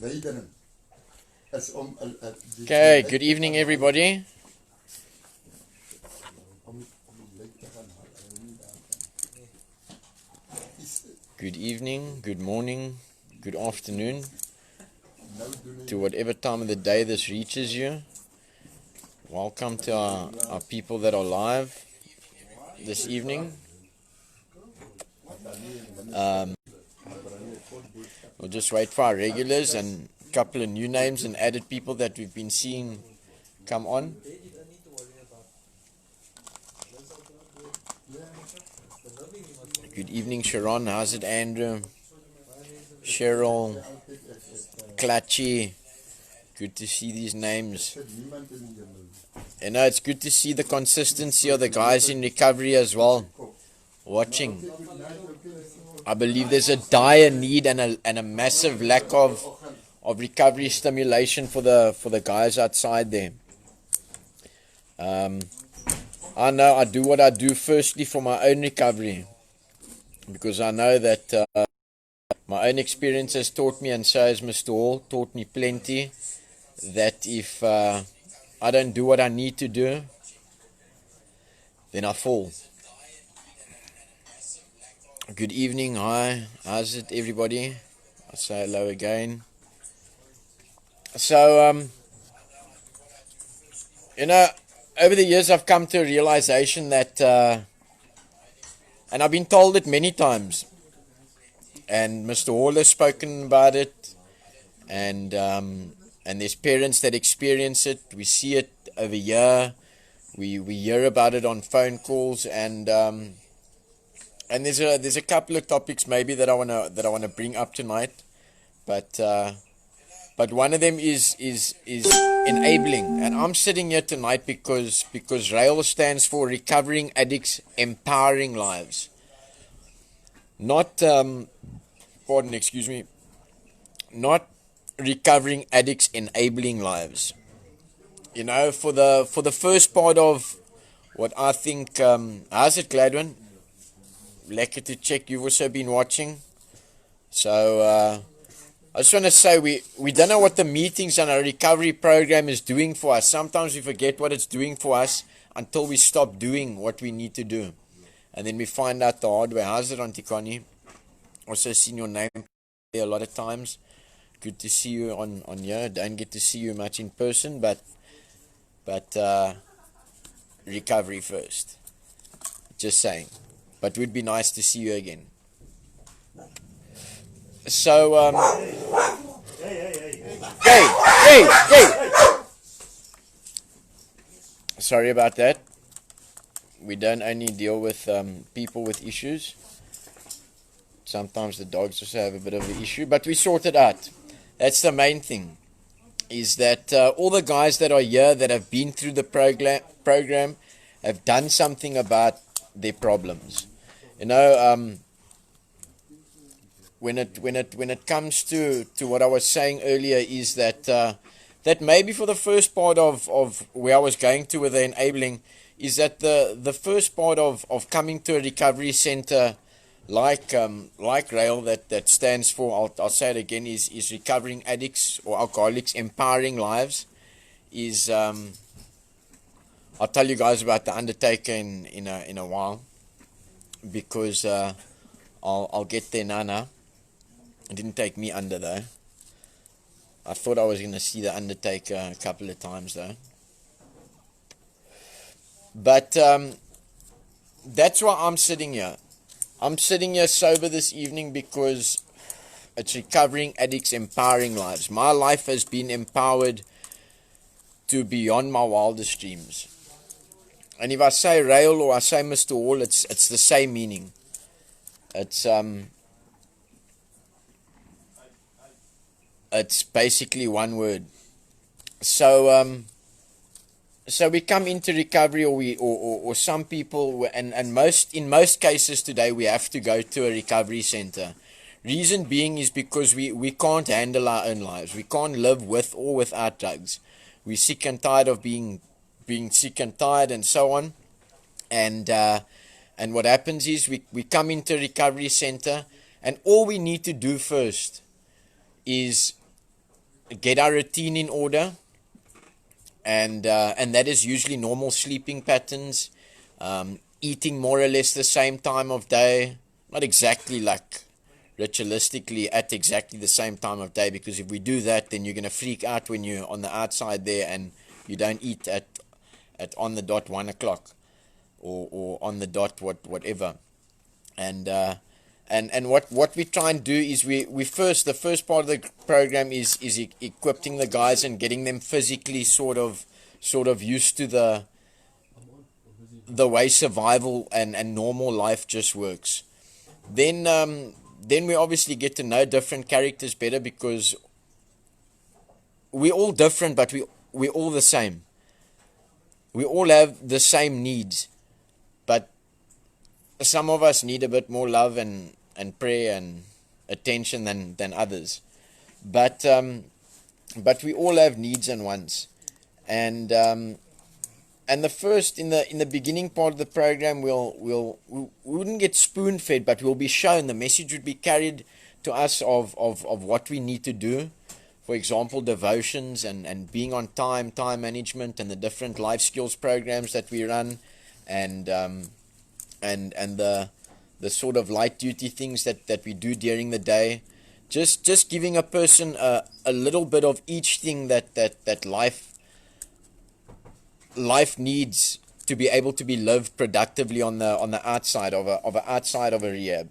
Okay, good evening everybody. Good evening, good morning, good afternoon, to whatever time of the day this reaches you. Welcome to our people that are live this evening. We'll just wait for our regulars and a couple of new names and added people that we've been seeing come on. Good evening, Sharon. How's it, Andrew? Cheryl, Clutchy. Good to see these names. You know, it's good to see the consistency of the guys in recovery as well, watching. I believe there's a dire need and a massive lack of recovery stimulation for the guys outside there. I know I do what I do firstly for my own recovery, because I know that my own experience has taught me, and so has Mr. Hall taught me plenty, that if I don't do what I need to do, then I fall. Good evening, hi, how's it everybody? I'll say hello again. So, you know, over the years I've come to a realization that, and I've been told it many times, and Mr. Hall has spoken about it, and there's parents that experience it. We see it over here. We hear about it on phone calls, and there's a couple of topics maybe that I wanna bring up tonight, but one of them is enabling, and I'm sitting here tonight because RAEL stands for Recovering Addicts Empowering Lives, not not recovering addicts enabling lives. You know, for the first part of what I think, how's it, Gladwin? Lekker to check you've also been watching. So I just want to say we don't know what the meetings and our recovery program is doing for us. Sometimes we forget what it's doing for us until we stop doing what we need to do, and then we find out the hard way. How's it, Auntie Connie? Also seen your name there a lot of times. Good to see you on here. Don't get to see you much in person, but recovery first. Just saying. But it would be nice to see you again. So, hey! Sorry about that. We don't only deal with people with issues. Sometimes the dogs also have a bit of an issue, but we sort it out. That's the main thing, is that all the guys that are here that have been through the program have done something about their problems. You know, when it comes to what I was saying earlier, is that that maybe for the first part of where I was going to with the enabling, is that the first part of coming to a recovery center like RAEL, that stands for, I'll say it again, is Recovering Addicts or Alcoholics Empowering Lives, is I'll tell you guys about the Undertaker in a while, because I'll get there now. It didn't take me under though. I thought I was going to see the Undertaker a couple of times though. But that's why I'm sitting here. I'm sitting here sober this evening because it's Recovering Addicts Empowering Lives. My life has been empowered to beyond my wildest dreams. And if I say RAEL or I say Mr. Hall, it's the same meaning. It's basically one word. So we come into recovery, or some people, and in most cases today we have to go to a recovery center. Reason being is because we can't handle our own lives. We can't live with or without drugs. We're sick and tired of being sick and tired, and so on. And what happens is we come into a recovery center, and all we need to do first is get our routine in order, and that is usually normal sleeping patterns, eating more or less the same time of day, not exactly like ritualistically at exactly the same time of day, because if we do that, then you're going to freak out when you're on the outside there and you don't eat at on the dot 1 o'clock, or on the dot whatever. And what we try and do is we first, the first part of the program is equipping the guys and getting them physically sort of used to the way survival and normal life just works. Then we obviously get to know different characters better, because we're all different, but we're all the same. We all have the same needs, but some of us need a bit more love and prayer and attention than others. But we all have needs and wants. And the first, in the beginning part of the program, we wouldn't get spoon fed, but we'll be shown. The message would be carried to us of what we need to do. For example, devotions and being on time management, and the different life skills programs that we run, and the sort of light duty things that we do during the day. Just giving a person a little bit of each thing that life needs to be able to be lived productively on the outside of a rehab.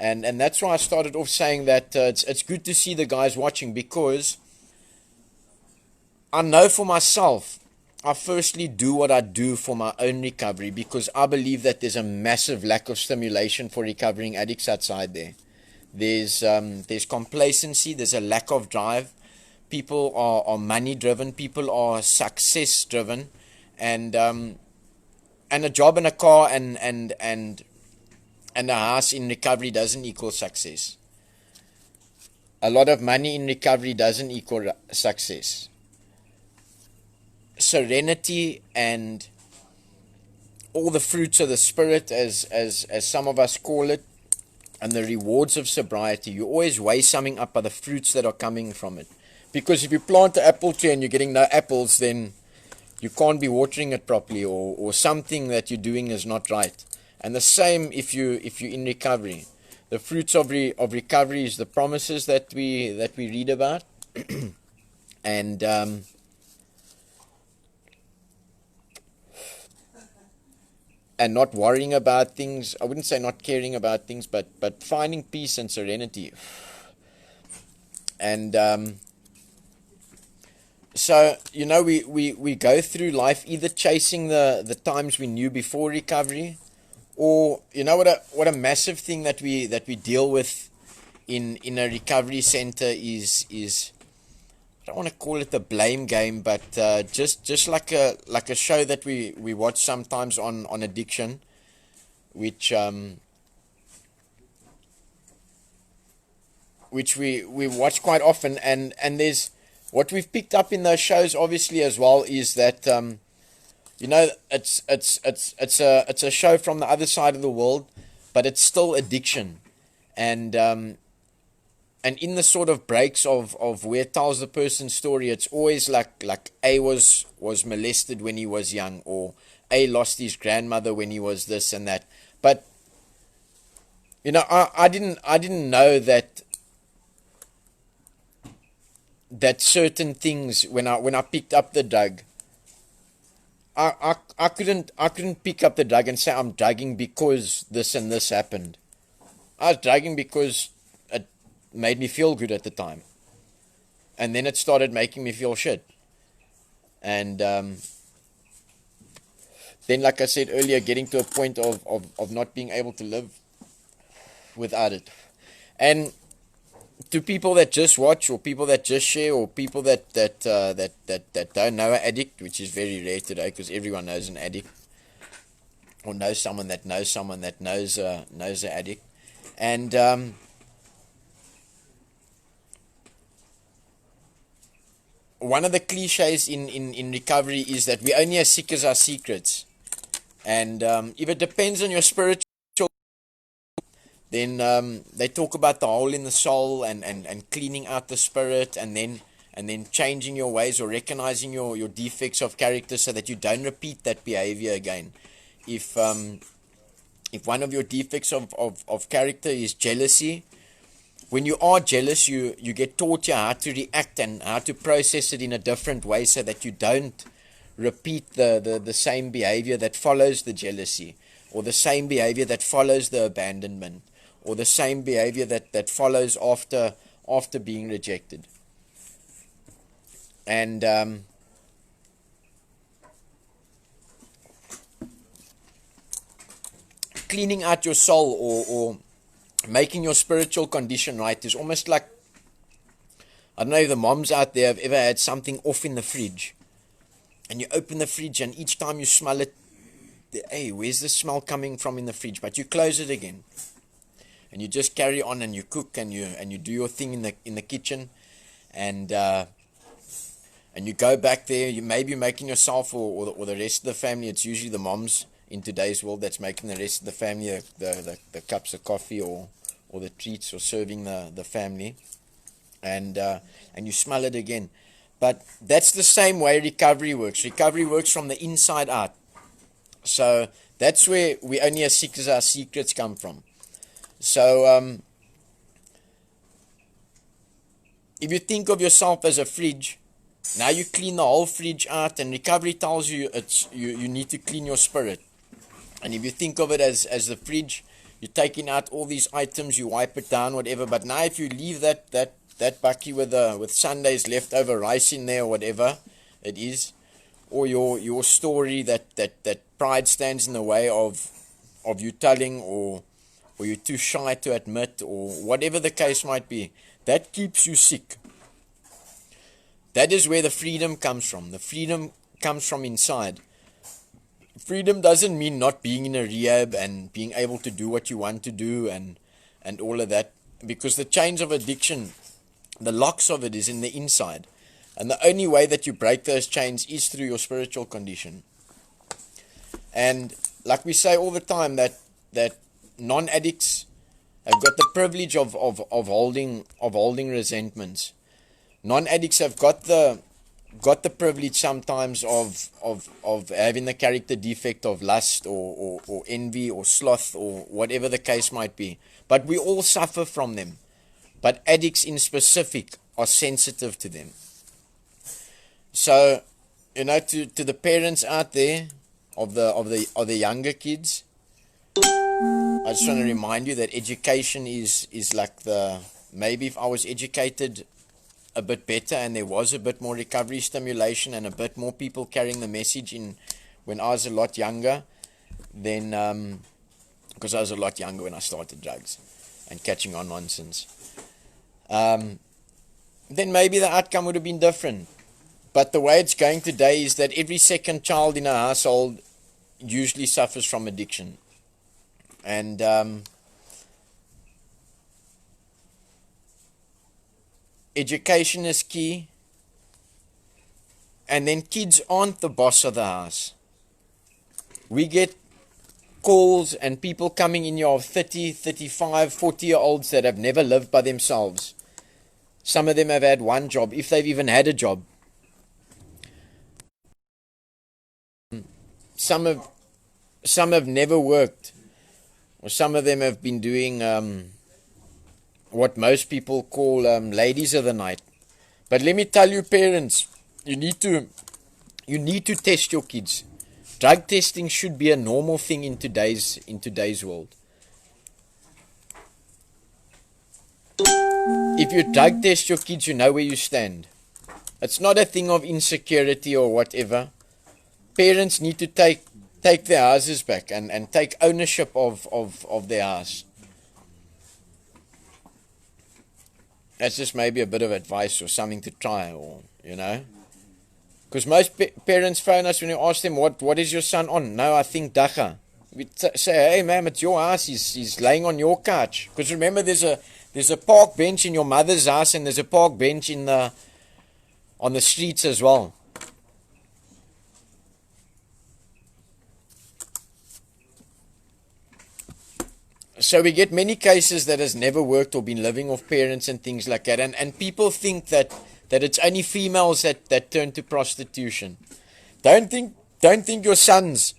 And that's why I started off saying that it's good to see the guys watching, because I know for myself, I firstly do what I do for my own recovery, because I believe that there's a massive lack of stimulation for recovering addicts outside there. There's complacency, there's a lack of drive. People are money driven, people are success driven, and a job and a car and a house in recovery doesn't equal success. A lot of money in recovery doesn't equal success. Serenity and all the fruits of the spirit, as some of us call it, and the rewards of sobriety, you always weigh something up by the fruits that are coming from it. Because if you plant an apple tree and you're getting no apples, then you can't be watering it properly, or something that you're doing is not right. And the same if you're in recovery. The fruits of recovery is the promises that we read about, and not worrying about things. I wouldn't say not caring about things, but finding peace and serenity. And so, we go through life either chasing the times we knew before recovery, or what a massive thing that we deal with in a recovery center is I don't want to call it the blame game, but just like a show that we watch sometimes on addiction, which we watch quite often, and there's what we've picked up in those shows obviously as well is that it's a show from the other side of the world, but it's still addiction, and in the sort of breaks of where it tells the person's story, it's always like A was molested when he was young, or A lost his grandmother when he was this and that. But I didn't know that certain things, when I picked up the drug, I couldn't pick up the drug and say I'm drugging because this and this happened. I was drugging because it made me feel good at the time, and then it started making me feel shit. And then, like I said earlier, getting to a point of not being able to live without it. And to people that just watch, or people that just share, or people that don't know an addict, which is very rare today, because everyone knows an addict, or knows someone that knows someone that knows an addict. And one of the cliches in recovery is that we're only as sick as our secrets. And if it depends on your spiritual, then they talk about the hole in the soul, and cleaning out the spirit, and then and then changing your ways or recognizing your defects of character so that you don't repeat that behavior again. If one of your defects of character is jealousy, when you are jealous, you get taught how to react and how to process it in a different way so that you don't repeat the same behavior that follows the jealousy, or the same behavior that follows the abandonment, or the same behavior that follows after being rejected. And cleaning out your soul or making your spiritual condition right is almost like, I don't know if the moms out there have ever had something off in the fridge, and you open the fridge and each time you smell it, hey, where's the smell coming from in the fridge? But you close it again and you just carry on and you cook and you do your thing in the kitchen, and you go back there. You may be making yourself or the rest of the family. It's usually the moms in today's world that's making the rest of the family the cups of coffee or the treats, or serving the family, and you smell it again. But that's the same way recovery works. Recovery works from the inside out. So that's where we only as sick as our secrets come from. So if you think of yourself as a fridge, now you clean the whole fridge out, and recovery tells you you need to clean your spirit. And if you think of it as the fridge, you're taking out all these items, you wipe it down, whatever. But now if you leave that bucky with Sunday's leftover rice in there, or whatever it is, or your story that pride stands in the way of you telling, or you're too shy to admit, or whatever the case might be, that keeps you sick. That is where the freedom comes from. The freedom comes from inside. Freedom doesn't mean not being in a rehab and being able to do what you want to do and all of that, because the chains of addiction, the locks of it is in the inside. And the only way that you break those chains is through your spiritual condition. And like we say all the time, that non-addicts have got the privilege of holding resentments. Non-addicts have got the privilege sometimes of having the character defect of lust or envy or sloth or whatever the case might be. But we all suffer from them. But addicts in specific are sensitive to them. So, to the parents out there of the younger kids, I just want to remind you that education is like maybe if I was educated a bit better and there was a bit more recovery stimulation and a bit more people carrying the message in when I was a lot younger, then because I was a lot younger when I started drugs and catching on nonsense, then maybe the outcome would have been different. But the way it's going today is that every second child in a household usually suffers from addiction. And education is key. And then kids aren't the boss of the house. We get calls and people coming in here of 30, 35, 40-year-olds that have never lived by themselves. Some of them have had one job, if they've even had a job. Some have never worked. Or some of them have been doing what most people call ladies of the night. But let me tell you, parents, you need to test your kids. Drug testing should be a normal thing in today's world. If you drug test your kids, you know where you stand. It's not a thing of insecurity or whatever. Parents need to take their houses back and take ownership of their house. That's just maybe a bit of advice or something to try, or because most parents phone us when you ask them what is your son on. No, I think dacha. We say, hey ma'am, it's your house. He's laying on your couch. Because remember, there's a park bench in your mother's house and there's a park bench on the streets as well. So we get many cases that has never worked or been living off parents and things like that. And people think that that it's only females that turn to prostitution. Don't think your sons,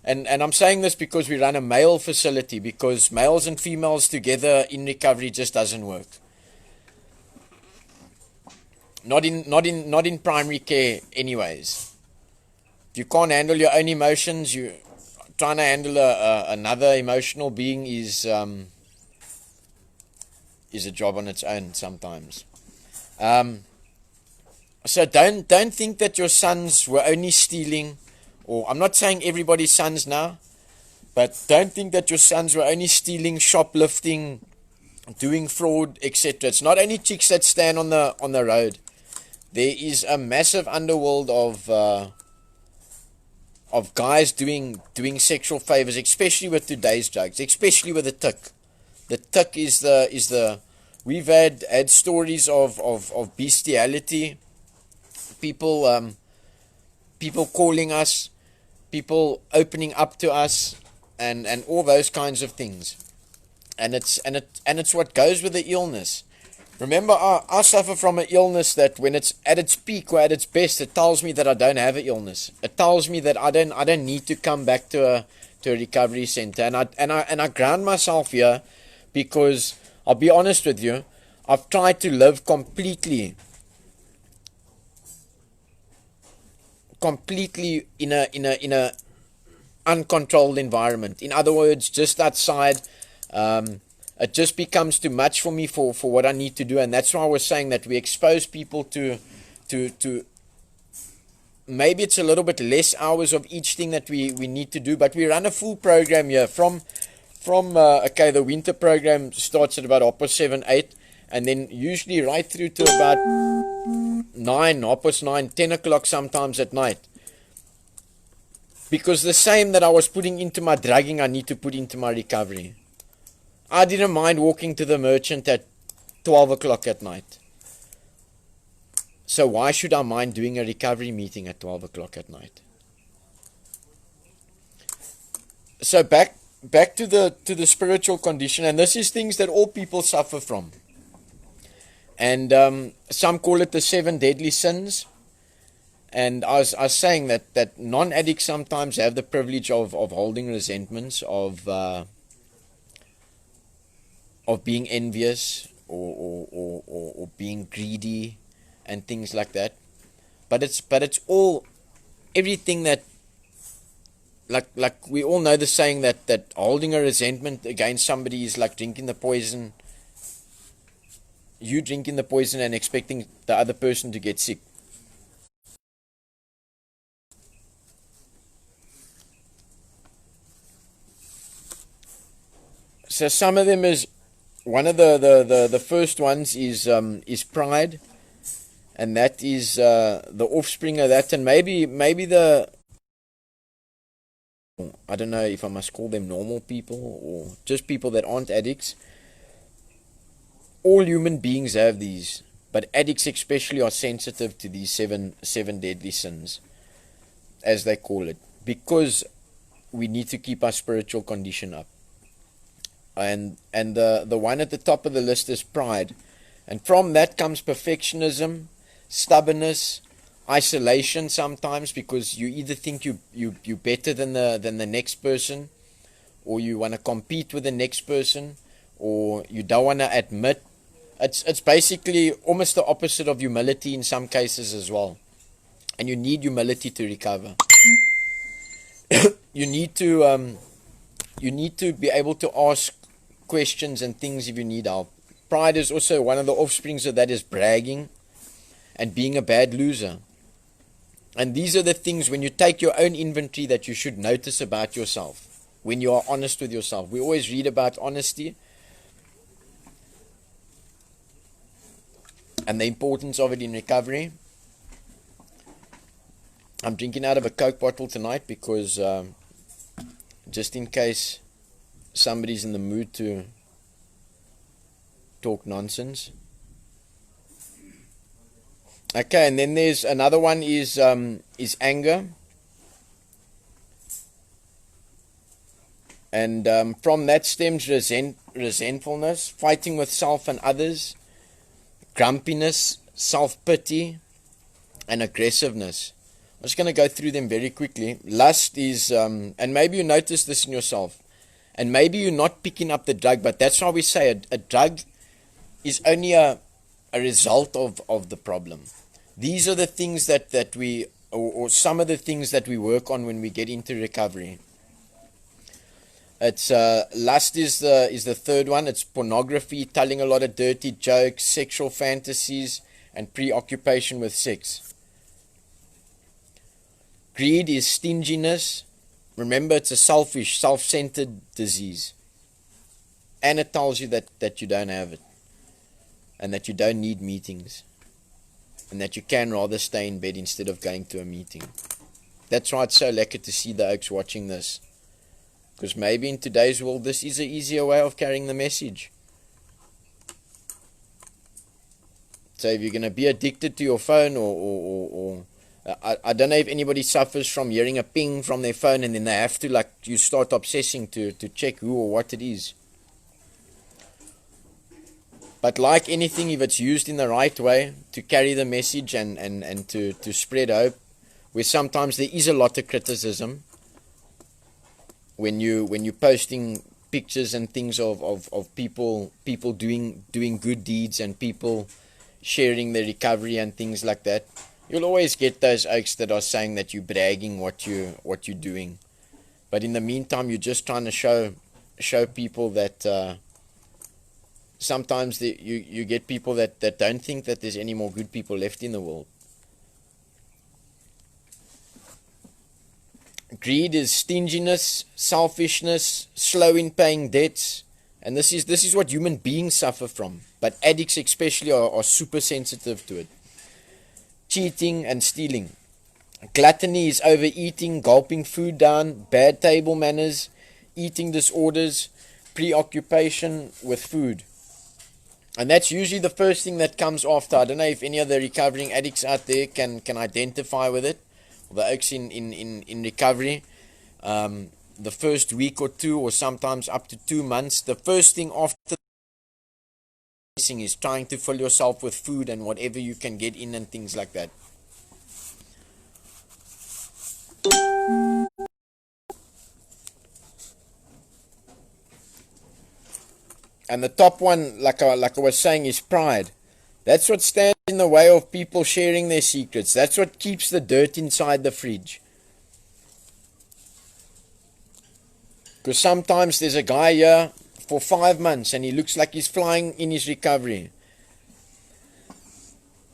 and I'm saying this because we run a male facility, because males and females together in recovery just doesn't work. Not in primary care anyways. If you can't handle your own emotions, you trying to handle another emotional being is a job on its own sometimes. So don't think that your sons were only stealing, or I'm not saying everybody's sons now, but don't think that your sons were only stealing, shoplifting, doing fraud, etc. It's not only chicks that stand on the road. There is a massive underworld of guys doing sexual favors, especially with today's drugs, especially with the tick. The tick is the we've had stories of bestiality, people calling us, people opening up to us, and all those kinds of things. And it's what goes with the illness. Remember, I suffer from an illness that when it's at its peak or at its best, it tells me that I don't have an illness. It tells me that I don't need to come back to a recovery center. And I ground myself here because I'll be honest with you, I've tried to live completely in a uncontrolled environment. In other words, just outside. It just becomes too much for me for what I need to do, and that's why I was saying that we expose people to maybe it's a little bit less hours of each thing that we need to do, but we run a full program here from okay, the winter program starts at about 7:08, and then usually right through to about 9, 10 o'clock sometimes at night. Because the same that I was putting into my drugging, I need to put into my recovery. I didn't mind walking to the merchant at 12 o'clock at night. So why should I mind doing a recovery meeting at 12 o'clock at night? So back to the spiritual condition, and this is things that all people suffer from. And some call it the 7 deadly sins. And I was saying that non-addicts sometimes have the privilege of holding resentments, of being envious or being greedy and things like that. But it's all everything that like we all know the saying that holding a resentment against somebody is like drinking the poison. You drinking the poison and expecting the other person to get sick. So some of them is one of the first ones is pride, and that is the offspring of that, and maybe the, I don't know if I must call them normal people or just people that aren't addicts. All human beings have these, but addicts especially are sensitive to these seven deadly sins, as they call it, because we need to keep our spiritual condition up. And the one at the top of the list is pride, and from that comes perfectionism, stubbornness, isolation sometimes, because you either think you're better than the next person, or you want to compete with the next person, or you don't want to admit. It's basically almost the opposite of humility in some cases as well, and you need humility to recover. You need to be able to ask questions and things if you need help. Pride is also one of the offsprings of that, is bragging and being a bad loser. And these are the things, when you take your own inventory, that you should notice about yourself when you are honest with yourself. We always read about honesty and the importance of it in recovery. I'm drinking out of a Coke bottle tonight because just in case somebody's in the mood to talk nonsense. Okay, and then there's another one is anger, and from that stems resentfulness, fighting with self and others, grumpiness, self-pity, and aggressiveness. I'm just going to go through them very quickly. Lust is, and maybe you notice this in yourself, and maybe you're not picking up the drug, but that's why we say a drug is only a result of the problem. These are the things that we, or some of the things that we work on when we get into recovery. It's lust is the third one. It's pornography, telling a lot of dirty jokes, sexual fantasies, and preoccupation with sex. Greed is stinginess. Remember, it's a selfish, self-centered disease. And it tells you that you don't have it. And that you don't need meetings. And that you can rather stay in bed instead of going to a meeting. That's why it's so lekker to see the oaks watching this. Because maybe in today's world, this is an easier way of carrying the message. So if you're going to be addicted to your phone or I don't know if anybody suffers from hearing a ping from their phone and then they have to, like, you start obsessing to check who or what it is. But like anything, if it's used in the right way to carry the message and to spread hope, where sometimes there is a lot of criticism when you're posting pictures and things of people doing good deeds and people sharing their recovery and things like that. You'll always get those oaks that are saying that you're bragging what you're doing. But in the meantime, you're just trying to show people that sometimes you get people that don't think that there's any more good people left in the world. Greed is stinginess, selfishness, slow in paying debts. And this is what human beings suffer from. But addicts especially are super sensitive to it. Cheating and stealing. Gluttony is overeating, gulping food down, bad table manners, eating disorders, preoccupation with food. And that's usually the first thing that comes after. I don't know if any of the recovering addicts out there can identify with it. The oaks in recovery. The first week or two, or sometimes up to 2 months, the first thing after is trying to fill yourself with food and whatever you can get in and things like that. And the top one, like I was saying, is pride. That's what stands in the way of people sharing their secrets. That's what keeps the dirt inside the fridge. Because sometimes there's a guy here for 5 months and he looks like he's flying in his recovery.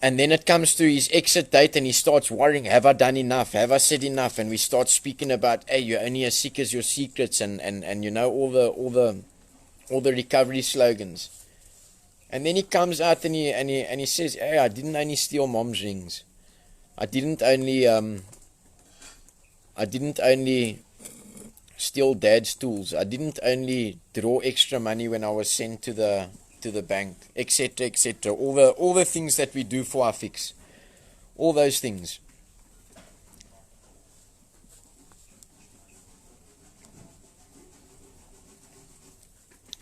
And then it comes to his exit date and he starts worrying, have I done enough? Have I said enough? And we start speaking about, hey, you're only as sick as your secrets and you know all the recovery slogans. And then he comes out and he says, hey, I didn't only steal mom's rings. I didn't only steal dad's tools. I didn't only draw extra money when I was sent to the bank, etc., etc. All the things that we do for our fix. All those things.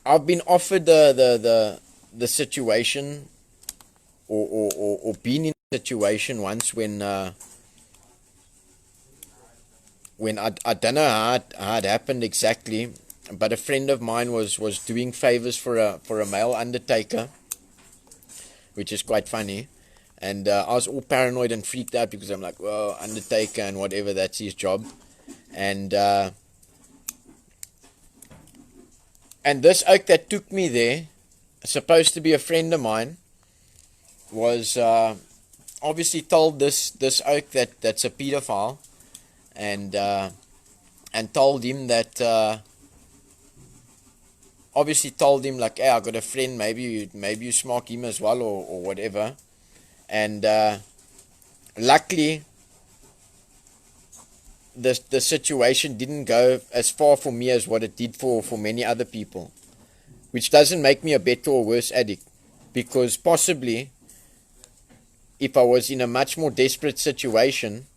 I've been offered the situation or been in a situation once when I don't know how it happened exactly, but a friend of mine was doing favors for a male undertaker, which is quite funny, and I was all paranoid and freaked out because I'm like, well, undertaker and whatever, that's his job, and this oak that took me there, supposed to be a friend of mine, was obviously told this oak that's a pedophile, and told him that obviously told him like, hey, I got a friend, maybe you smoke him as well or whatever, and luckily the situation didn't go as far for me as what it did for many other people, which doesn't make me a better or worse addict, because possibly if I was in a much more desperate situation,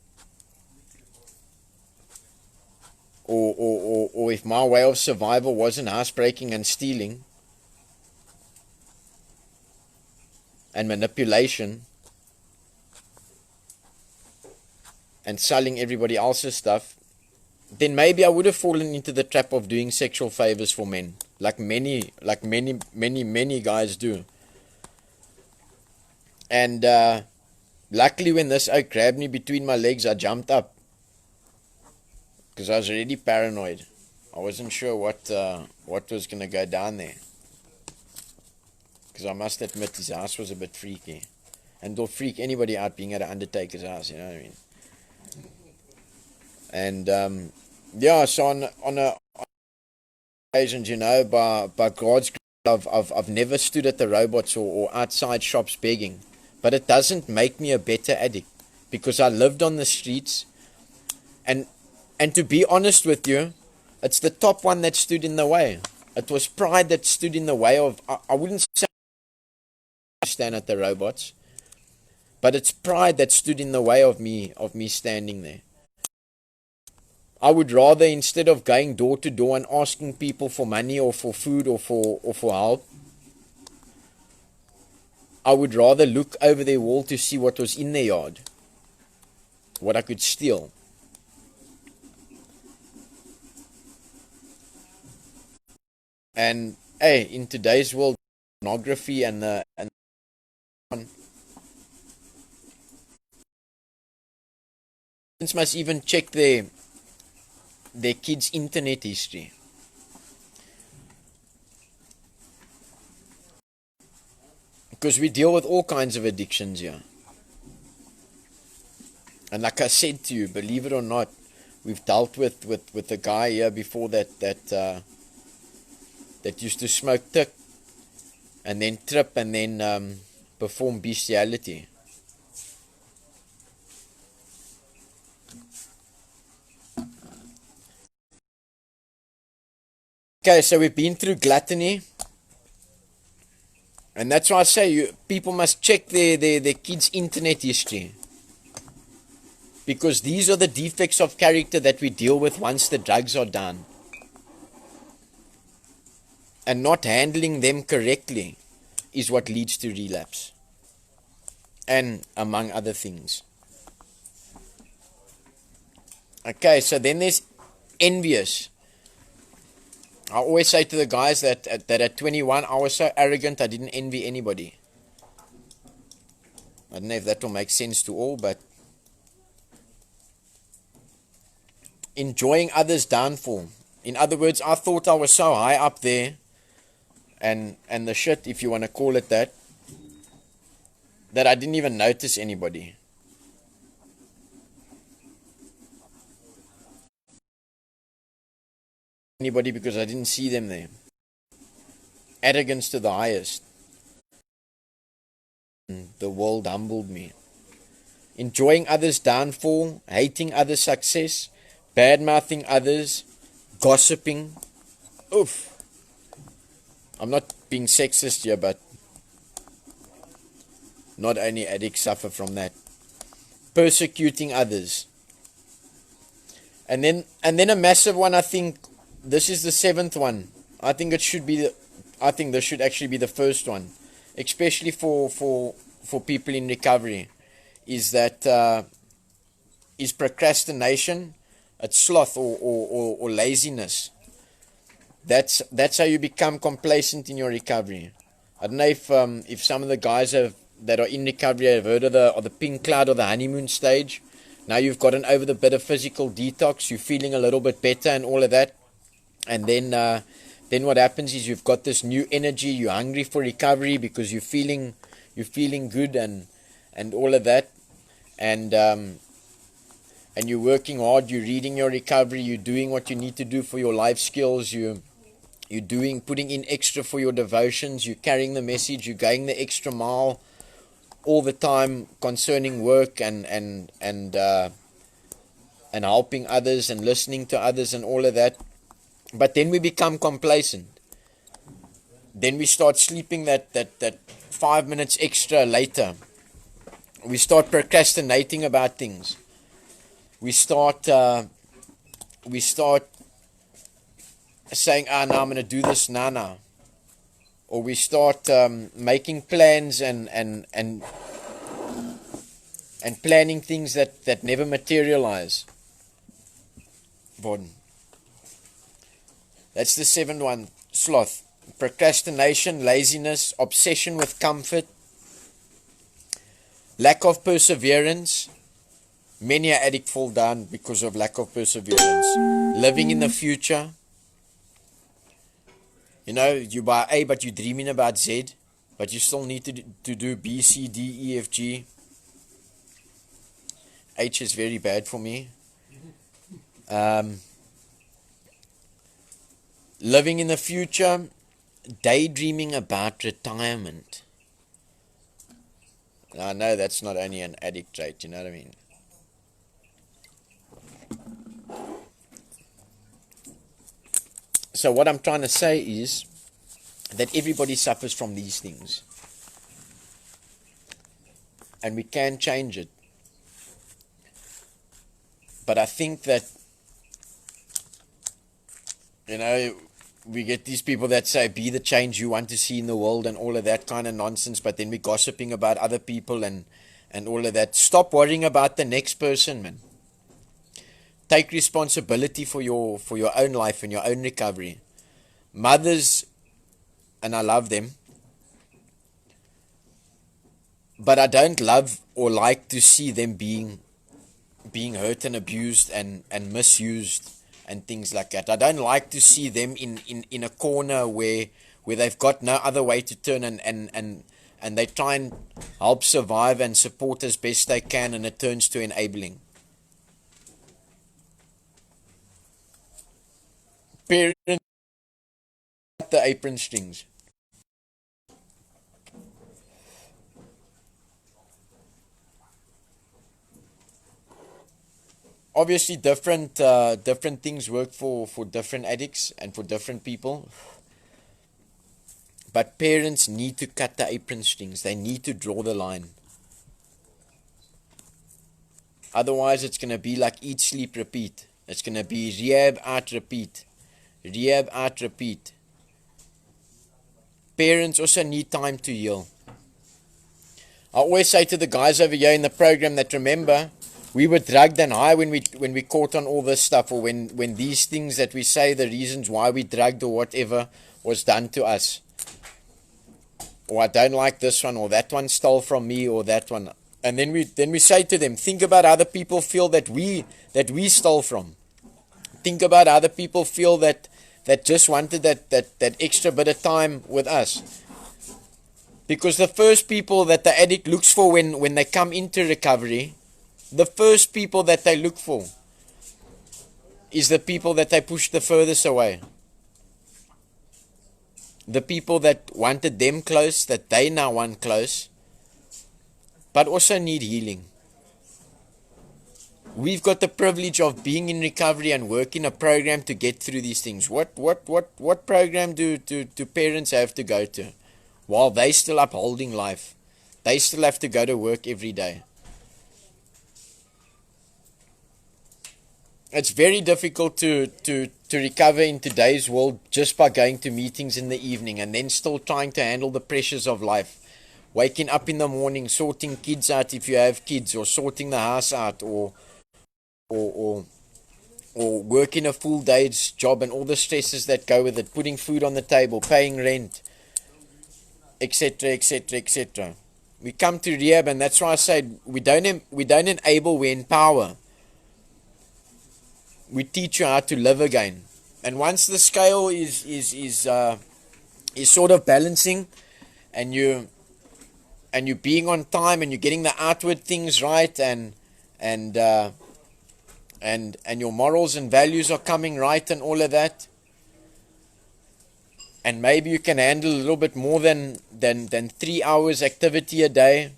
or if my way of survival wasn't housebreaking and stealing and manipulation, and selling everybody else's stuff, then maybe I would have fallen into the trap of doing sexual favors for men, like many guys do. And luckily, when this oak grabbed me between my legs, I jumped up because I was already paranoid. I wasn't sure what was gonna go down there. Because I must admit, his house was a bit freaky, and don't freak anybody out being at an undertaker's house. You know what I mean? And yeah, so on occasions, you know, by God's grace, I've never stood at the robots or outside shops begging, but it doesn't make me a better addict, because I lived on the streets, and to be honest with you, it's the top one that stood in the way. It was pride that stood in the way of, I wouldn't say stand at the robots, but it's pride that stood in the way of me standing there. I would rather, instead of going door to door and asking people for money or for food or for help, I would rather look over their wall to see what was in their yard, what I could steal. And hey, in today's world, pornography and must even check their kids' internet history. Because we deal with all kinds of addictions here. And like I said to you, believe it or not, we've dealt with a guy here before that used to smoke thick and then trip and then perform bestiality. Okay, so we've been through gluttony, and that's why I say people must check their kids' internet history, because these are the defects of character that we deal with once the drugs are done, and not handling them correctly is what leads to relapse, and among other things. Okay, so then there's envious. I always say to the guys that at 21 I was so arrogant I didn't envy anybody. I don't know if that will make sense to all, but enjoying others' downfall. In other words, I thought I was so high up there, and the shit, if you want to call it that I didn't even notice anybody. Because I didn't see them there. Arrogance to the highest. The world humbled me. Enjoying others' downfall, hating others' success, bad-mouthing others, gossiping. Oof. I'm not being sexist here, but not only addicts suffer from that. Persecuting others. And then a massive one, I think. This is the 7th one. I think this should actually be the first one, especially for people in recovery. Is procrastination? It's sloth or laziness. That's how you become complacent in your recovery. I don't know if some of the guys that are in recovery have heard of the pink cloud or the honeymoon stage. Now you've gotten over the bit of physical detox. You're feeling a little bit better and all of that. And then what happens is you've got this new energy. You're hungry for recovery because you're feeling good and all of that, and you're working hard. You're reading your recovery. You're doing what you need to do for your life skills. You're putting in extra for your devotions. You're carrying the message. You're going the extra mile all the time concerning work and helping others and listening to others and all of that. But then we become complacent. Then we start sleeping that 5 minutes extra later. We start procrastinating about things. We start saying, now I'm going to do this now. Or we start making plans and and planning things that never materialize. Pardon. That's the seventh one. Sloth. Procrastination, laziness, obsession with comfort, lack of perseverance. Many an addict fall down because of lack of perseverance. Living in the future. You know, you buy A, but you're dreaming about Z, but you still need to do B, C, D, E, F, G. H is very bad for me. Living in the future, daydreaming about retirement. I know that's not only an addict trait, you know what I mean? So what I'm trying to say is that everybody suffers from these things. And we can change it. But I think that, you know, we get these people that say, be the change you want to see in the world and all of that kind of nonsense, but then we're gossiping about other people and all of that. Stop worrying about the next person, man. Take responsibility for your own life and your own recovery. Mothers, and I love them, but I don't love or like to see them being hurt and abused and misused and things like that. I don't like to see them in a corner where they've got no other way to turn and they try and help survive and support as best they can, and it turns to enabling. Parents, the apron strings. Obviously, different things work for different addicts and for different people. But parents need to cut the apron strings. They need to draw the line. Otherwise, it's going to be like eat, sleep, repeat. It's going to be rehab, out, repeat. Rehab, out, repeat. Parents also need time to heal. I always say to the guys over here in the program that, remember, we were drugged and high when we caught on all this stuff, or when these things that we say, the reasons why we drugged or whatever, was done to us. Or I don't like this one, or that one stole from me, or that one. And then we say to them, think about other people feel that we stole from. Think about other people feel that just wanted that extra bit of time with us. Because the first people that the addict looks for when they come into recovery, the first people that they look for is the people that they push the furthest away. The people that wanted them close, that they now want close, but also need healing. We've got the privilege of being in recovery and working a program to get through these things. What program do parents have to go to while they still upholding life? They still have to go to work every day. It's very difficult to recover in today's world just by going to meetings in the evening and then still trying to handle the pressures of life. Waking up in the morning, sorting kids out if you have kids, or sorting the house out, or working a full day's job and all the stresses that go with it, putting food on the table, paying rent, etc., etc., etc. We come to rehab, and that's why I said we don't enable, we empower. We teach you how to live again. And once the scale is sort of balancing, and you're being on time, and you're getting the outward things right, and your morals and values are coming right and all of that, and maybe you can handle a little bit more than 3 hours activity a day.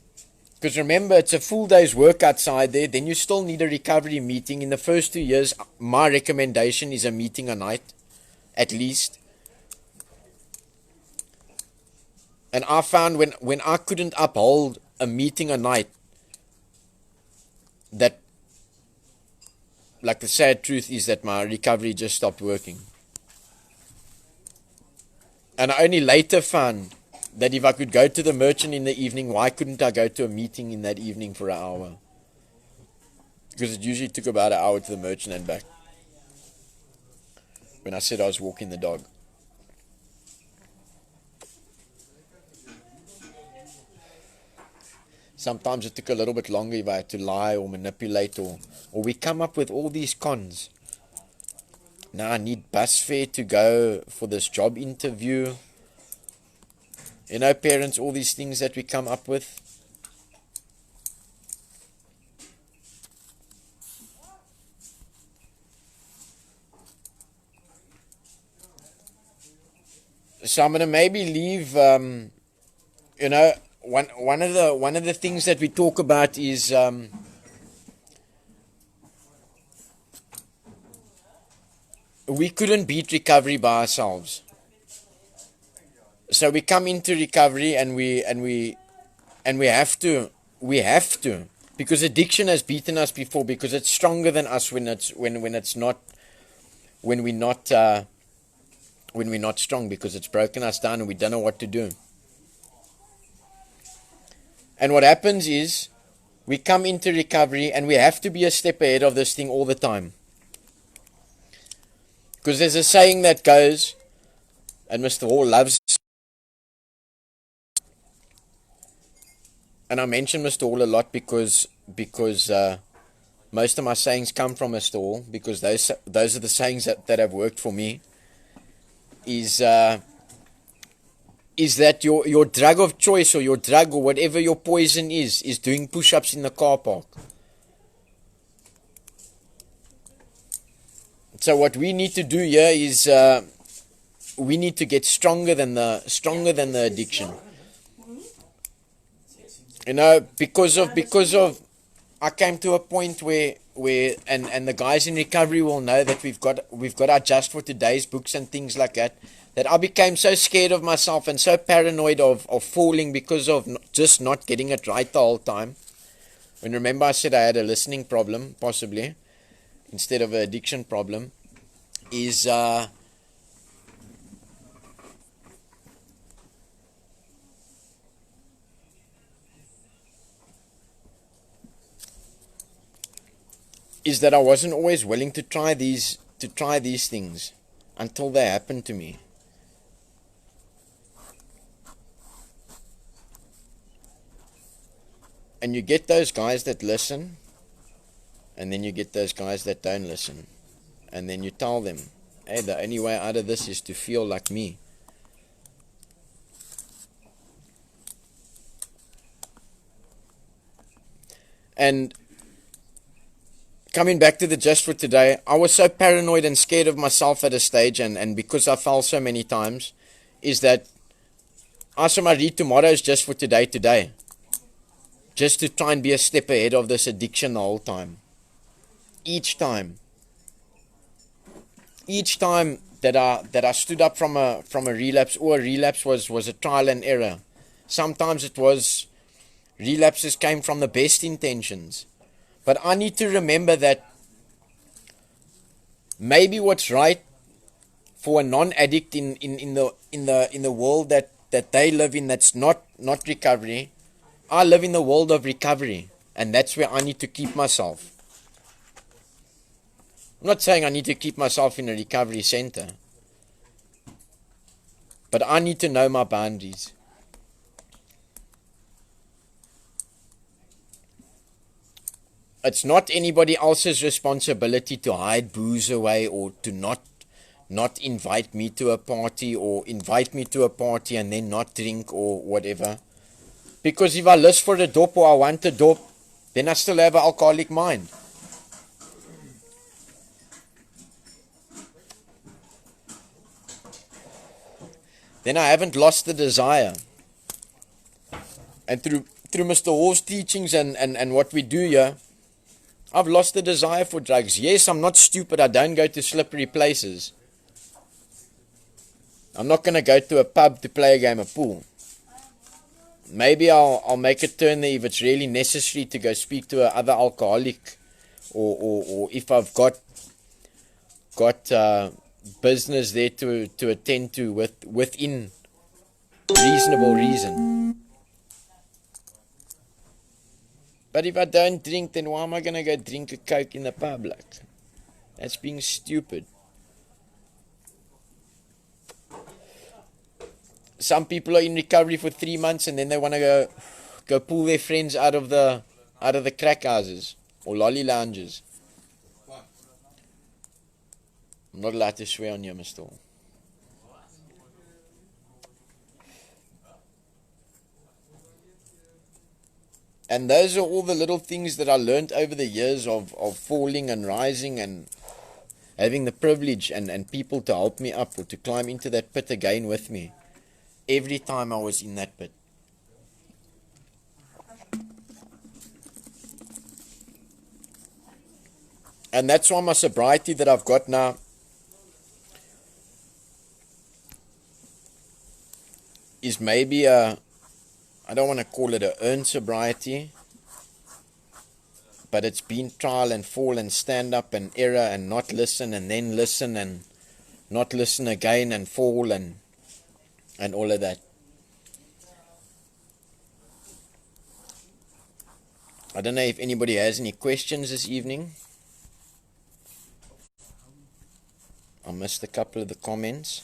Because remember, it's a full day's work outside there. Then you still need a recovery meeting. In the first 2 years, my recommendation is a meeting a night, at least. And I found when I couldn't uphold a meeting a night, that, like, the sad truth is that my recovery just stopped working. And I only later found that if I could go to the merchant in the evening, why couldn't I go to a meeting in that evening for an hour? because it usually took about an hour to the merchant and back when I said I was walking the dog. Sometimes it took a little bit longer if I had to lie or manipulate, or we come up with all these cons. Now I need bus fare to go for this job interview. You know, parents, all these things that we come up with. So I'm gonna maybe leave. You know, one of the things that we talk about is we couldn't beat recovery by ourselves. So we come into recovery and we have to because addiction has beaten us before, because it's stronger than us when we're not strong, because it's broken us down and we don't know what to do. And what happens is we come into recovery and we have to be a step ahead of this thing all the time. Because there's a saying that goes, and Mr. Hall loves, and I mention Mr. Hall a lot because most of my sayings come from Mr. Hall, because those are the sayings that have worked for me. Is that your drug of choice, or your drug, or whatever your poison is doing push-ups in the car park. So what we need to do here is we need to get stronger than the addiction. You know, because of I came to a point where and the guys in recovery will know that we've got our Just for Today's books and things like that I became so scared of myself and so paranoid of falling because of just not getting it right the whole time. When, remember, I said I had a listening problem, possibly, instead of an addiction problem, is that I wasn't always willing to try these things until they happened to me. And you get those guys that listen, and then you get those guys that don't listen. And then you tell them, hey, the only way out of this is to feel like me. And coming back to the Just for Today, I was so paranoid and scared of myself at a stage, and because I fell so many times, is that I read tomorrow's Just for Today, just to try and be a step ahead of this addiction the whole time. Each time that I stood up from a relapse, or a relapse was a trial and error. Sometimes it was relapses came from the best intentions. But I need to remember that maybe what's right for a non-addict in the world that they live in, that's not recovery, I live in the world of recovery, and that's where I need to keep myself. I'm not saying I need to keep myself in a recovery center, but I need to know my boundaries. It's not anybody else's responsibility to hide booze away, or to not invite me to a party, or invite me to a party and then not drink or whatever. Because if I lust for a dop, or I want a dop, then I still have an alcoholic mind. Then I haven't lost the desire. And through Mr. Hall's teachings and what we do here, I've lost the desire for drugs. Yes, I'm not stupid. I don't go to slippery places. I'm not going to go to a pub to play a game of pool. Maybe I'll make a turn there if it's really necessary to go speak to another alcoholic, or if I've got business there to attend to within reasonable reason. But if I don't drink, then why am I going to go drink a Coke in the public? That's being stupid. Some people are in recovery for 3 months and then they want to go pull their friends out of the crack houses or lolly lounges. I'm not allowed to swear on you, Mr. Hall. And those are all the little things that I learned over the years of falling and rising and having the privilege and people to help me up or to climb into that pit again with me every time I was in that pit. And that's why my sobriety that I've got now is maybe I don't want to call it a earned sobriety, but it's been trial and fall and stand up and error and not listen and then listen and not listen again and fall and all of that. I don't know if anybody has any questions this evening. I missed a couple of the comments.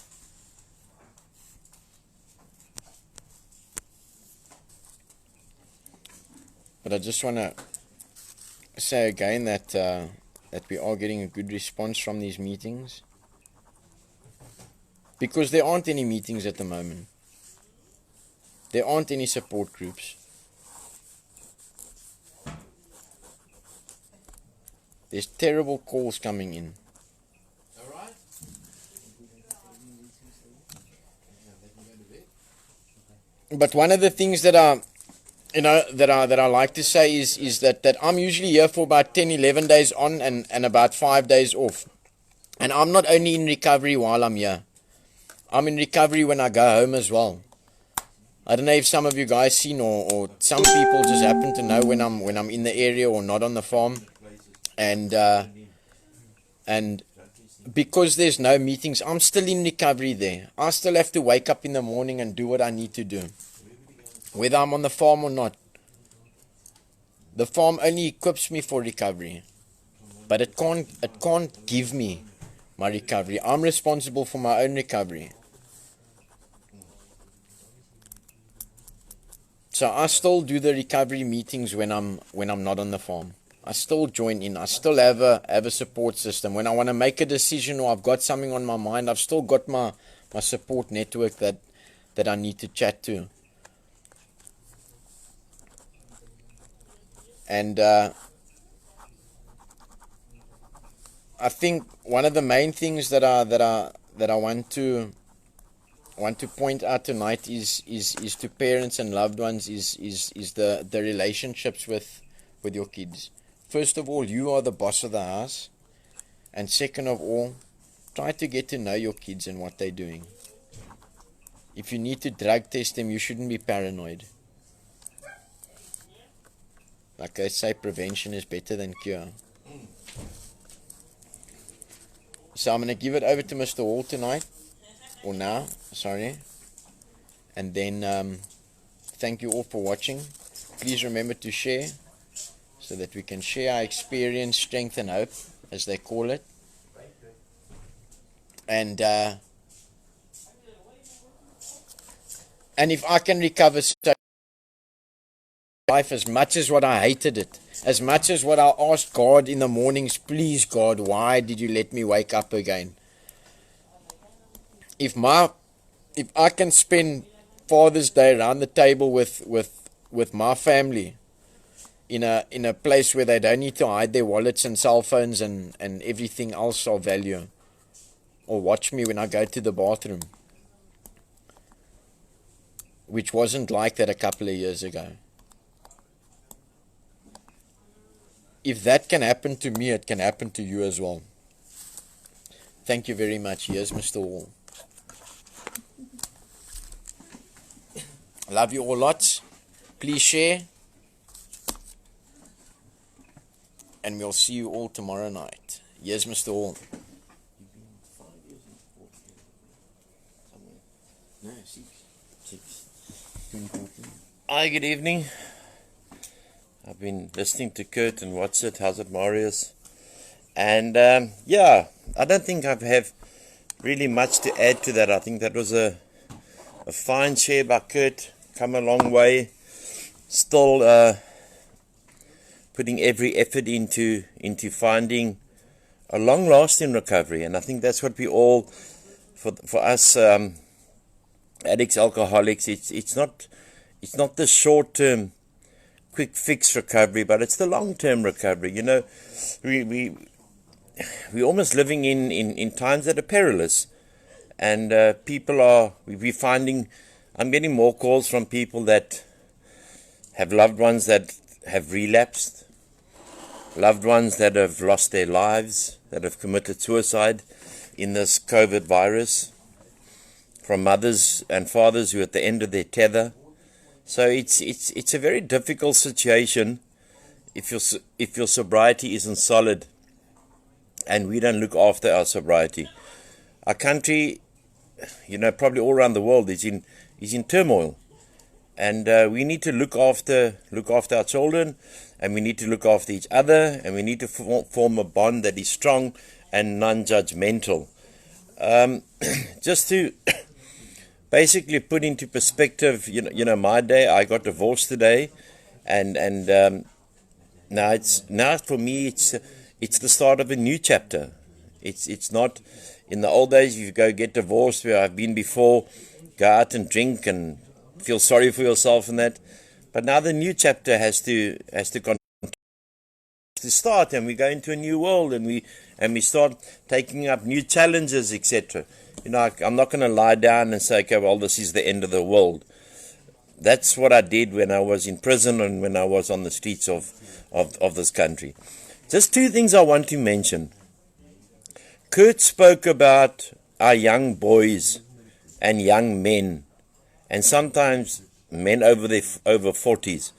But I just want to say again that that we are getting a good response from these meetings. Because there aren't any meetings at the moment. There aren't any support groups. There's terrible calls coming in. But one of the things that I like to say is that I'm usually here for about 10, 11 days on and about 5 days off. And I'm not only in recovery while I'm here. I'm in recovery when I go home as well. I don't know if some of you guys seen or some people just happen to know when I'm in the area or not on the farm. And because there's no meetings, I'm still in recovery there. I still have to wake up in the morning and do what I need to do, whether I'm on the farm or not. The farm only equips me for recovery, but it can't give me my recovery. I'm responsible for my own recovery. So I still do the recovery meetings when I'm not on the farm. I still join in. I still have a support system. When I want to make a decision or I've got something on my mind, I've still got my support network that I need to chat to. And I think one of the main things that I want to point out tonight is to parents and loved ones is the relationships with your kids. First of all, you are the boss of the house, and second of all, try to get to know your kids and what they're doing. If you need to drug test them, you shouldn't be paranoid. Like I say, prevention is better than cure. So I'm going to give it over to Mr. Hall tonight, or now, sorry. And then thank you all for watching. Please remember to share so that we can share our experience, strength and hope, as they call it. And if I can recover life as much as what I hated it, as much as what I asked God in the mornings, please God, why did you let me wake up again? If I can spend Father's Day around the table with my family in a place where they don't need to hide their wallets and cell phones and everything else of value, or watch me when I go to the bathroom, which wasn't like that a couple of years ago. If that can happen to me, it can happen to you as well. Thank you very much. Here's Mr. Hall. Love you all lots. Please share. And we'll see you all tomorrow night. Here's Mr. Hall. No, 6. 2014. Hi, good evening. I've been listening to Kurt and what's it, how's it, Marius? And yeah, I don't think I have really much to add to that. I think that was a fine share by Kurt, come a long way, still putting every effort into finding a long-lasting recovery. And I think that's what we all, for us addicts, alcoholics, it's not the short-term quick fix recovery, but it's the long-term recovery. You know, we're almost living in times that are perilous, and we're finding, I'm getting more calls from people that have loved ones that have relapsed, loved ones that have lost their lives, that have committed suicide in this COVID virus, from mothers and fathers who are at the end of their tether. So it's a very difficult situation if your sobriety isn't solid, and we don't look after our sobriety. Our country, you know, probably all around the world is in turmoil, and we need to look after our children, and we need to look after each other, and we need to form a bond that is strong and non-judgmental. Just to basically put into perspective, you know, my day, I got divorced today, and now for me it's the start of a new chapter. It's not in the old days you go get divorced, where I've been before, go out and drink and feel sorry for yourself and that. But now the new chapter has to start, and we go into a new world, and we start taking up new challenges, etc. You know, I'm not going to lie down and say, okay, well, this is the end of the world. That's what I did when I was in prison and when I was on the streets of this country. Just two things I want to mention. Kurt spoke about our young boys and young men, and sometimes men over 40s.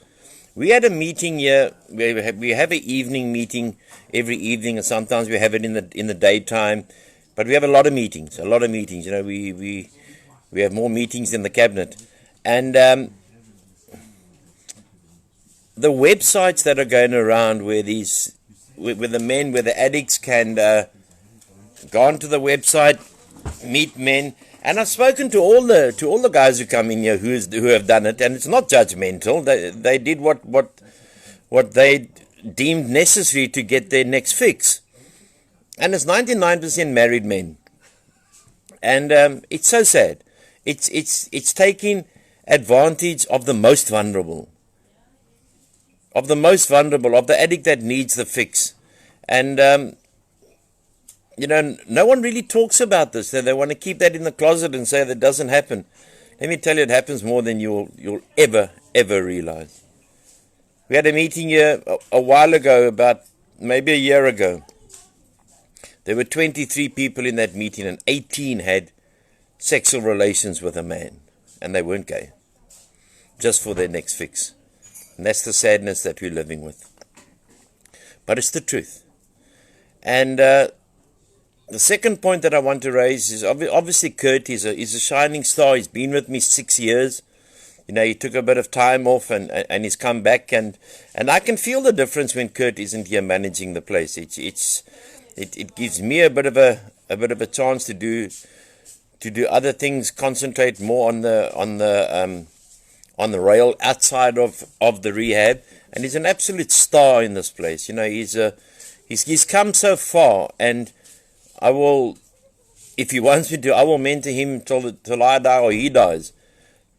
We had a meeting here. We have an evening meeting every evening, and sometimes we have it in the daytime. But we have a lot of meetings. You know, we have more meetings than the cabinet. And the websites that are going around where the addicts can go onto the website, meet men. And I've spoken to all the guys who come in here who have done it, and it's not judgmental. They did what they deemed necessary to get their next fix. And it's 99% married men, and it's so sad. It's taking advantage of the most vulnerable, of the addict that needs the fix. And you know, no one really talks about this. They want to keep that in the closet and say that doesn't happen. Let me tell you, it happens more than you'll ever realize. We had a meeting here a while ago, about maybe a year ago. There were 23 people in that meeting, and 18 had sexual relations with a man, and they weren't gay, just for their next fix. And that's the sadness that we're living with. But it's the truth. And the second point that I want to raise is obviously Kurt is a shining star. He's been with me 6 years. You know, he took a bit of time off and he's come back, and I can feel the difference when Kurt isn't here managing the place. It gives me a bit of a chance to do other things, concentrate more on the RAEL outside of the rehab, and he's an absolute star in this place. You know, he's come so far, and I will, if he wants me to, I will mentor him till I die or he dies.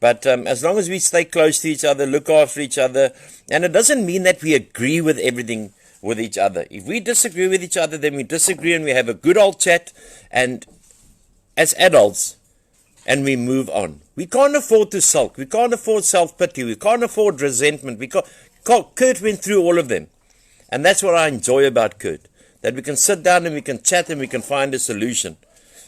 But as long as we stay close to each other, look after each other, and it doesn't mean that we agree with everything with each other. If we disagree with each other, then we disagree, and we have a good old chat, and as adults, and we move on. We can't afford to sulk. We can't afford self-pity. We can't afford resentment. Kurt went through all of them, and that's what I enjoy about Kurt, that we can sit down and we can chat and we can find a solution.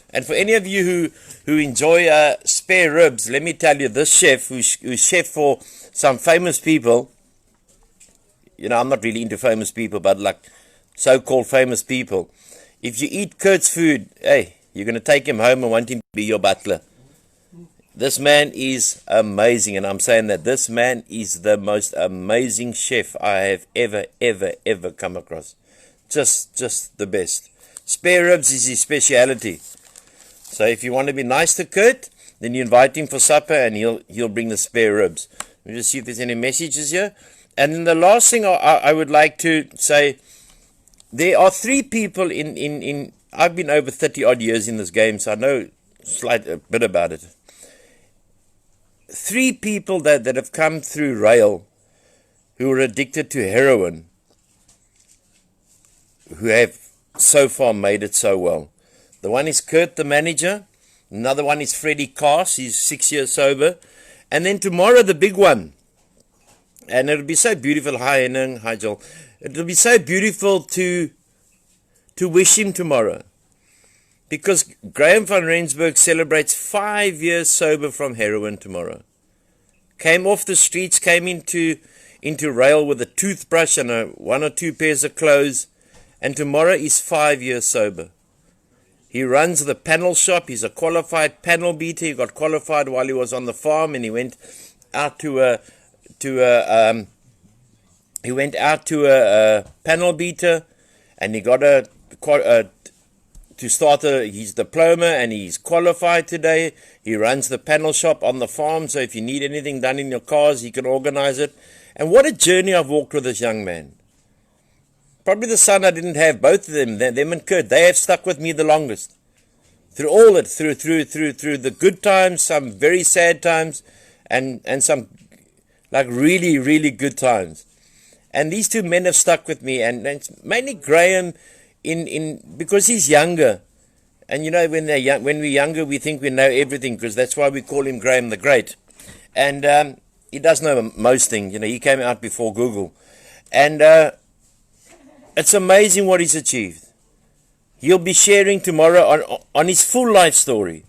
And for any of you who enjoy spare ribs, let me tell you, this chef, who's chef for some famous people, you know, I'm not really into famous people, but like so-called famous people, if you eat Kurt's food, hey, you're going to take him home and want him to be your butler. This man is amazing, and I'm saying that this man is the most amazing chef I have ever come across. Just the best. Spare ribs is his speciality. So if you want to be nice to Kurt, then you invite him for supper and he'll bring the spare ribs. Let me just see if there's any messages here. And then the last thing I would like to say, there are 3 people in I've been over 30 odd years in this game, so I know a bit about it. 3 people that have come through RAEL who are addicted to heroin, who have so far made it so well. The one is Kurt, the manager. Another one is Freddie Cass. He's 6 years sober. And then tomorrow, the big one. And it'll be so beautiful. Hi, Henning. Hi, Joel. It'll be so beautiful to wish him tomorrow. Because Graham van Rensburg celebrates 5 years sober from heroin tomorrow. Came off the streets, came into RAEL with a toothbrush and 1 or 2 pairs of clothes. And tomorrow is 5 years sober. He runs the panel shop. He's a qualified panel beater. He got qualified while he was on the farm, and he went out to a panel beater, and he got to start his diploma, and he's qualified today. He runs the panel shop on the farm, so if you need anything done in your cars, he can organize it. And what a journey I've walked with this young man. Probably the son I didn't have, both of them and Kurt, they have stuck with me the longest. Through all it, through the good times, some very sad times, and some like really, really good times. And these 2 men have stuck with me, and it's mainly Graham because he's younger. And you know, when we're younger, we think we know everything, because that's why we call him Graham the Great. And he does know most things. You know, he came out before Google. And it's amazing what he's achieved. He'll be sharing tomorrow on his full life story,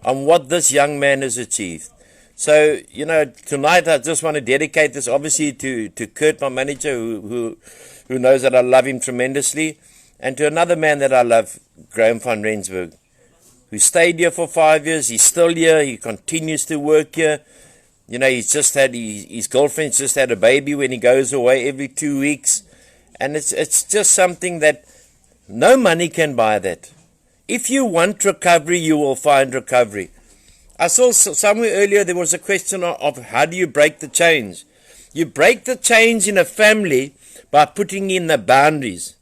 on what this young man has achieved. So, you know, tonight I just want to dedicate this obviously to Kurt, my manager, who knows that I love him tremendously, and to another man that I love, Graham van Rensburg, who stayed here for 5 years. He's still here. He continues to work here. You know, he's just had his girlfriend's just had a baby when he goes away every 2 weeks. And it's just something that no money can buy that. If you want recovery, you will find recovery. I saw somewhere earlier there was a question of how do you break the chains? You break the chains in a family by putting in the boundaries.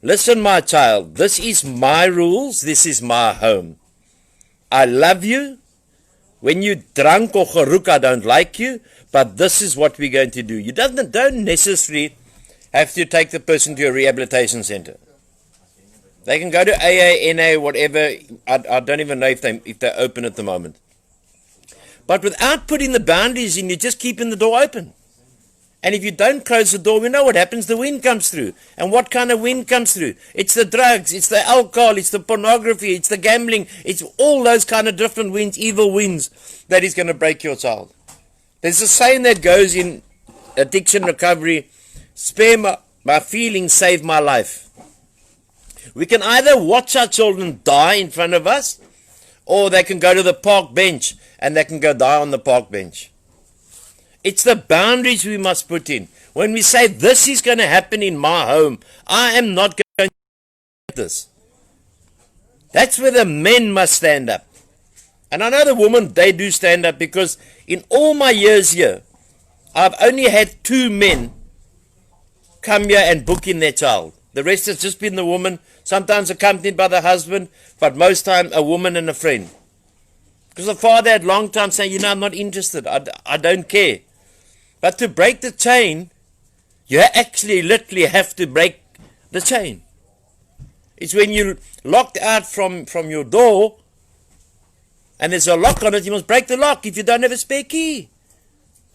Listen, my child, this is my rules. This is my home. I love you. When you drunk or gerook, I don't like you. But this is what we're going to do. You don't necessarily have to take the person to a rehabilitation center. They can go to AA, NA, whatever. I don't even know if they're open at the moment. But without putting the boundaries in, you're just keeping the door open. And if you don't close the door, we know what happens. The wind comes through. And what kind of wind comes through? It's the drugs, it's the alcohol, it's the pornography, it's the gambling. It's all those kind of different winds, evil winds, that is going to break your child. There's a saying that goes in addiction recovery: spare my feelings, save my life. We can either watch our children die in front of us, or they can go to the park bench and they can go die on the park bench. It's the boundaries we must put in. When we say this is going to happen in my home, I am not going to do this. That's where the men must stand up. And I know the women, they do stand up, because in all my years here, I've only had 2 men come here and book in their child. The rest has just been the woman, sometimes accompanied by the husband, but most time a woman and a friend. Because the father had long time saying, you know, I'm not interested, I don't care. But to break the chain, you actually literally have to break the chain. It's when you're locked out from your door, and there's a lock on it, you must break the lock if you don't have a spare key.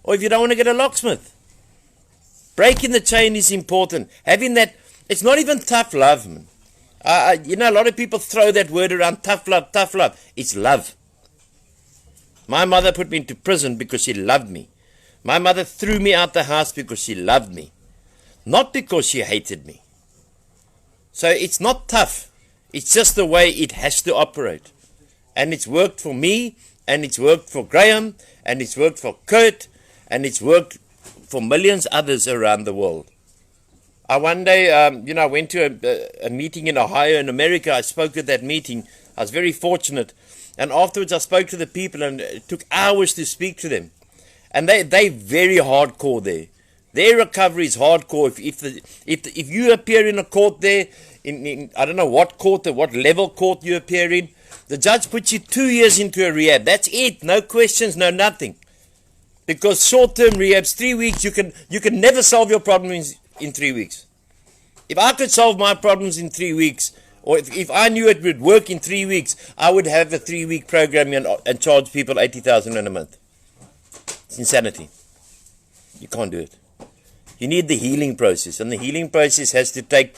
Or if you don't want to get a locksmith. Breaking the chain is important. Having that, it's not even tough love, man. You know, a lot of people throw that word around, tough love, tough love. It's love. My mother put me into prison because she loved me. My mother threw me out the house because she loved me. Not because she hated me. So it's not tough. It's just the way it has to operate. And it's worked for me, and it's worked for Graham, and it's worked for Kurt, and it's worked for millions others around the world. I one day, I went to a meeting in Ohio in America. I spoke at that meeting. I was very fortunate. And afterwards I spoke to the people, and it took hours to speak to them. And they very hardcore there. Their recovery is hardcore. If you appear in a court there, in I don't know what court, what level court you appear in, the judge puts you 2 years into a rehab. That's it. No questions, no nothing. Because short-term rehabs, 3 weeks, you can never solve your problems in 3 weeks. If I could solve my problems in 3 weeks, or if I knew it would work in 3 weeks, I would have a 3-week program and charge people 80,000 a month. It's insanity. You can't do it. You need the healing process, and the healing process has to take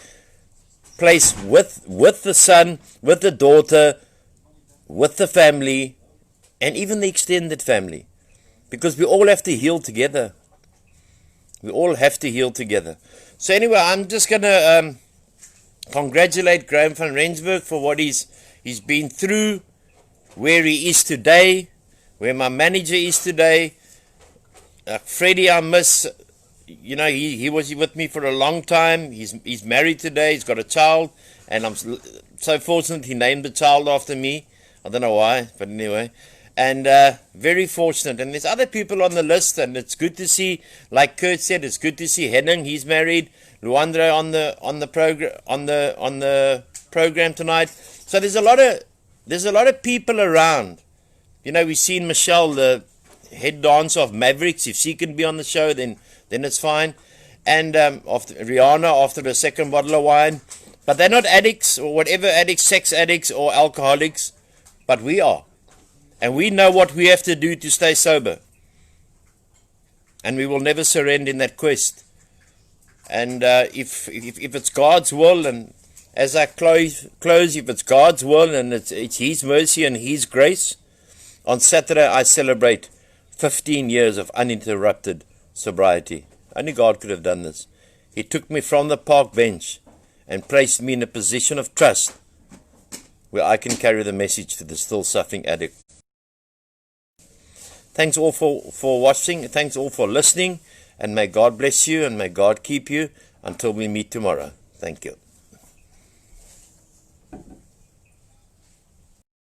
place with the son, with the daughter, with the family, and even the extended family. Because we all have to heal together. We all have to heal together. So anyway, I'm just going to congratulate Graham van Rensburg for what he's been through, where he is today, where my manager is today. Freddie, I miss. He was with me for a long time. He's married today. He's got a child, and I'm so fortunate he named the child after me. I don't know why, but anyway. And very fortunate. And there's other people on the list, and it's good to see, like Kurt said, it's good to see Henning, he's married, Luandra on the program tonight. So there's a lot of people around. We've seen Michelle, the head dancer of Mavericks. If she can be on the show, then it's fine. And after Rihanna, after the second bottle of wine. But they're not addicts or whatever addicts, sex addicts or alcoholics. But we are. And we know what we have to do to stay sober. And we will never surrender in that quest. And if it's God's will, and as I close, if it's God's will and it's His mercy and His grace, on Saturday I celebrate 15 years of uninterrupted sobriety. Only God could have done this. He took me from the park bench and placed me in a position of trust where I can carry the message to the still suffering addict. Thanks all for watching. Thanks all for listening. And may God bless you and may God keep you until we meet tomorrow. Thank you.